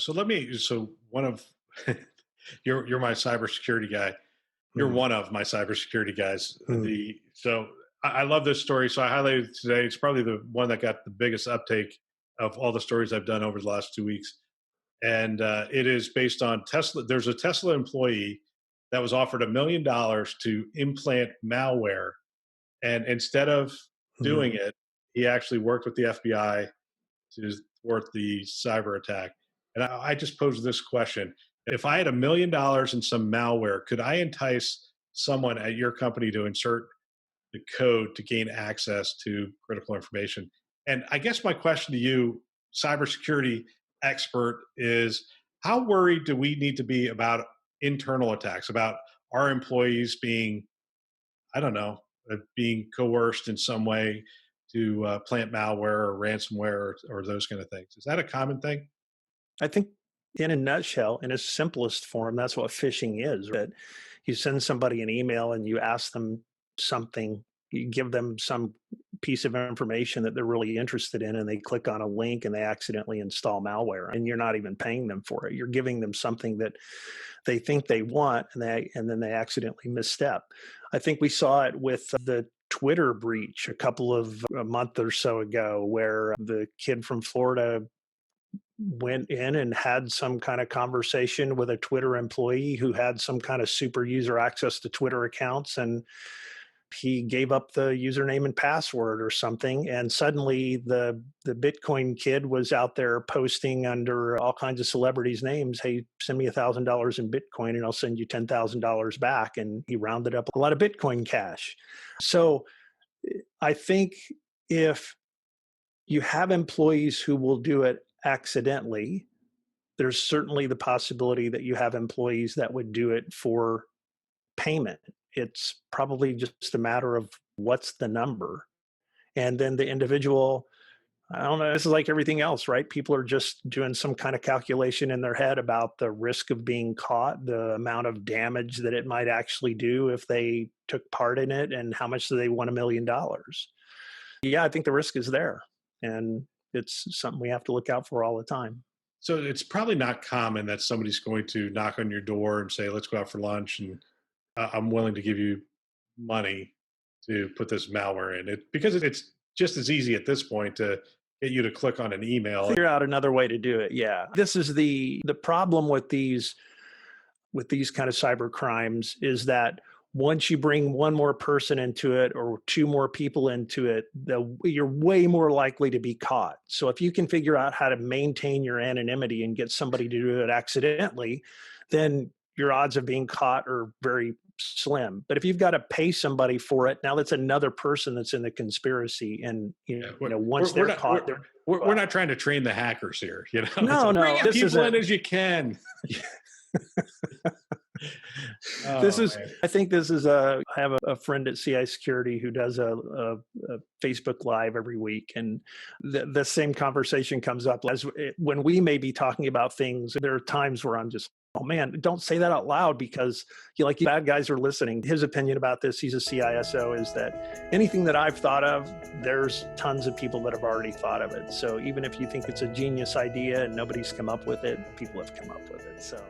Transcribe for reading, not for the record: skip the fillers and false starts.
So let me. So one of you're my cybersecurity guy. You're Mhm. one of my cybersecurity guys. Mhm. I love this story. So I highlighted it today. It's probably the one that got the biggest uptake of all the stories I've done over the last 2 weeks, and it is based on Tesla. There's a Tesla employee that was offered $1 million to implant malware, and instead of Mhm. doing it, he actually worked with the FBI to thwart the cyber attack. And I just posed this question: if I had $1 million in some malware, could I entice someone at your company to insert the code to gain access to critical information? And I guess my question to you, cybersecurity expert, is how worried do we need to be about internal attacks, about our employees being, I don't know, being coerced in some way to plant malware or ransomware or those kind of things? Is that a common thing? I think in a nutshell, in its simplest form, that's what phishing is. That you send somebody an email and you ask them something, you give them some piece of information that they're really interested in, and they click on a link and they accidentally install malware, and you're not even paying them for it. You're giving them something that they think they want, and then they accidentally misstep. I think we saw it with the Twitter breach a month or so ago, where the kid from Florida went in and had some kind of conversation with a Twitter employee who had some kind of super user access to Twitter accounts, and he gave up the username and password or something, and suddenly the Bitcoin kid was out there posting under all kinds of celebrities' names, "Hey, send me $1,000 in Bitcoin and I'll send you $10,000 back," and he rounded up a lot of Bitcoin cash. So I think if you have employees who will do it accidentally, there's certainly the possibility that you have employees that would do it for payment. It's probably just a matter of what's the number. And then the individual, I don't know, this is like everything else, right? People are just doing some kind of calculation in their head about the risk of being caught, the amount of damage that it might actually do if they took part in it, and how much do they want $1 million. Yeah, I think the risk is there. And it's something we have to look out for all the time. So it's probably not common that somebody's going to knock on your door and say, "Let's go out for lunch, and I'm willing to give you money to put this malware in it," because it's just as easy at this point to get you to click on an email. Figure out another way to do it. Yeah. This is the problem with these kind of cyber crimes, is that once you bring one more person into it or two more people into it, you're way more likely to be caught. So if you can figure out how to maintain your anonymity and get somebody to do it accidentally, then your odds of being caught are very slim. But if you've got to pay somebody for it, now that's another person that's in the conspiracy. And Yeah, once we're they're not caught, they're we're not trying to train the hackers here. It's no, like, bring no, as this people in isn't. as you can. This Oh is, man. I think this is I have a friend at CI Security who does a Facebook Live every week, and the same conversation comes up when we may be talking about things. There are times where I'm just, oh man, don't say that out loud, because bad guys are listening. His opinion about this, he's a CISO, is that anything that I've thought of, there's tons of people that have already thought of it. So even if you think it's a genius idea and nobody's come up with it, people have come up with it. So